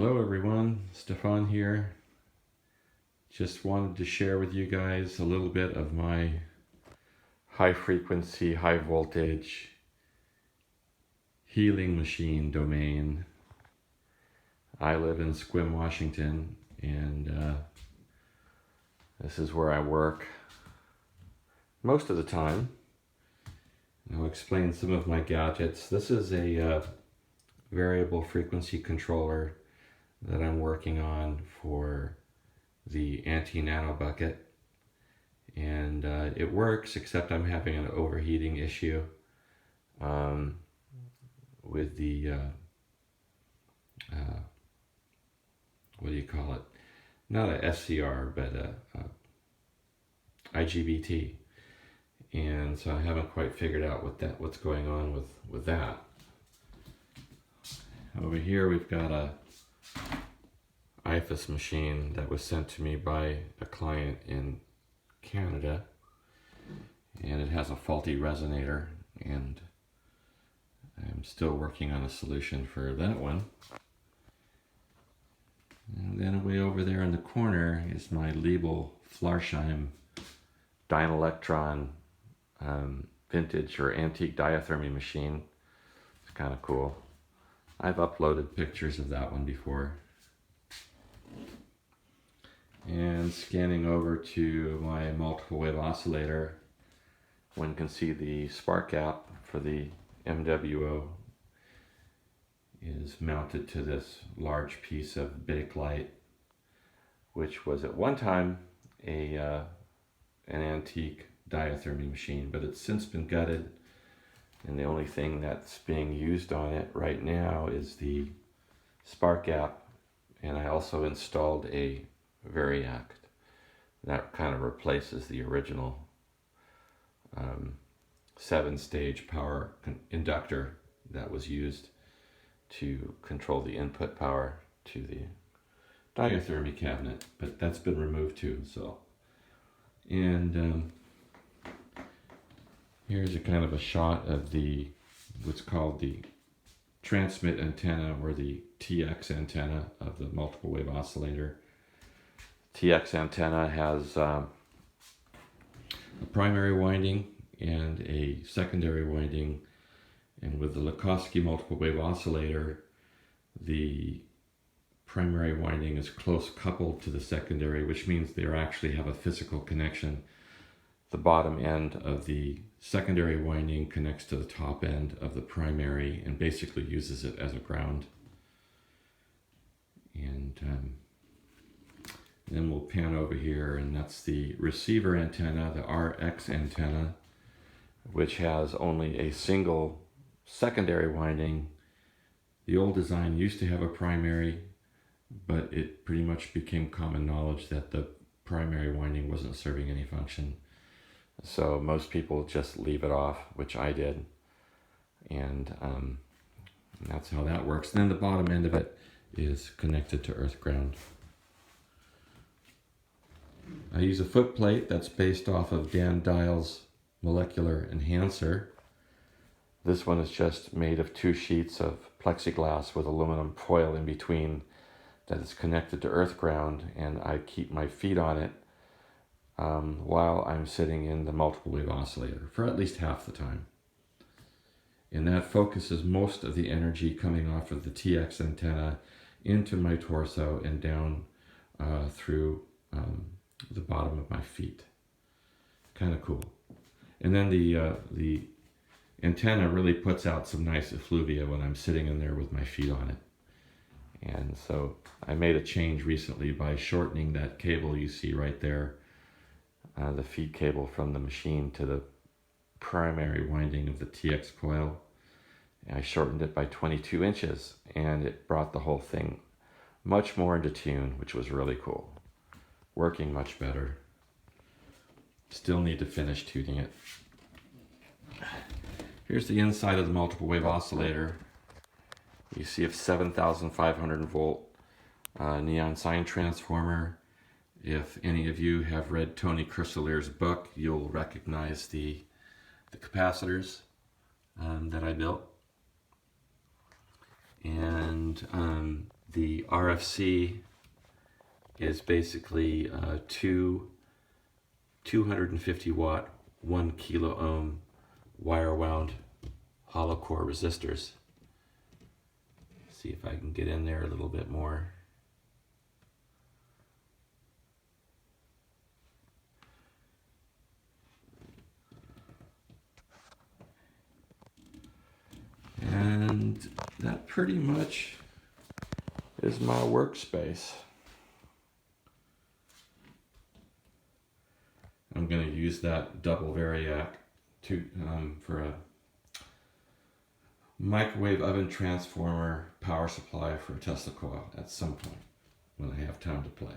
Hello everyone, Stefan here. Just wanted to share with you guys a little bit of my high frequency, high voltage healing machine domain. I live in Sequim, Washington, and this is where I work most of the time. I'll explain some of my gadgets. This is a variable frequency controller that I'm working on for the anti-nano bucket, and it works, except I'm having an overheating issue with the what do you call it, not a SCR but a IGBT, and so I haven't quite figured out what's going on with that. Over here we've got a IFAS machine that was sent to me by a client in Canada, and it has a faulty resonator, and I'm still working on a solution for that one. And then way over there in the corner is my Liebel Flarsheim Dynelectron vintage or antique diathermy machine. It's kind of cool. I've uploaded pictures of that one before. And scanning over to my multiple wave oscillator, one can see the spark gap for the MWO is mounted to this large piece of bakelite, which was at one time an antique diathermy machine, but it's since been gutted, and the only thing that's being used on it right now is the spark gap. And I also installed a Variac that kind of replaces the original 7-stage power inductor that was used to control the input power to the diathermy cabinet, but that's been removed too. So, and here's a kind of a shot of the what's called the transmit antenna, or the TX antenna of the multiple wave oscillator. TX antenna has a primary winding and a secondary winding, and with the Lakhovsky multiple wave oscillator, the primary winding is close coupled to the secondary, which means they actually have a physical connection. The bottom end of the secondary winding connects to the top end of the primary and basically uses it as a ground. And then we'll pan over here, and that's the receiver antenna, the RX antenna, which has only a single secondary winding. The old design used to have a primary, but it pretty much became common knowledge that the primary winding wasn't serving any function. So most people just leave it off, which I did. And that's how that works. And then the bottom end of it is connected to earth ground. I use a foot plate that's based off of Dan Dial's molecular enhancer. This one is just made of 2 sheets of plexiglass with aluminum foil in between that is connected to earth ground, and I keep my feet on it while I'm sitting in the multiple wave oscillator for at least half the time. And that focuses most of the energy coming off of the TX antenna into my torso and down through the bottom of my feet. Kind of cool. And then the antenna really puts out some nice effluvia when I'm sitting in there with my feet on it. And so I made a change recently by shortening that cable you see right there, the feed cable from the machine to the primary winding of the TX coil. I shortened it by 22 inches, and it brought the whole thing much more into tune, which was really cool. Working much better. Still need to finish tuning it. Here's the inside of the multiple wave oscillator. You see a 7,500 volt neon sign transformer. If any of you have read Tony Cruselier's book, you'll recognize the capacitors that I built. And The RFC is basically two 250 watt, 1 kilo ohm wire wound hollow core resistors. See if I can get in there a little bit more. And that pretty much is my workspace. I'm going to use that double variac for a microwave oven transformer power supply for a Tesla coil at some point when I have time to play.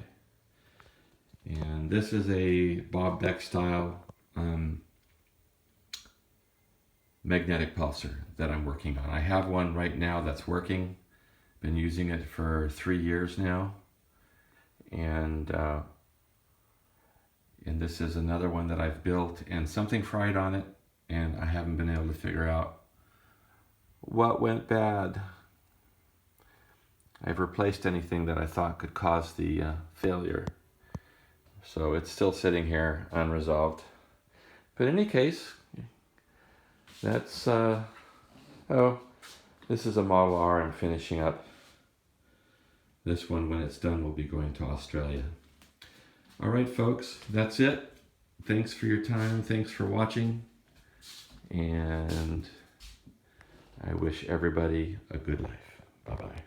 And this is a Bob Beck style magnetic pulsar that I'm working on. I have one right now that's working. Been using it for 3 years now. And this is another one that I've built, and something fried on it, and I haven't been able to figure out what went bad. I've replaced anything that I thought could cause the failure. So it's still sitting here unresolved. But in any case, that's, oh, this is a Model R I'm finishing up. This one, when it's done, will be going to Australia. All right, folks, that's it. Thanks for your time. Thanks for watching. And I wish everybody a good life. Bye-bye.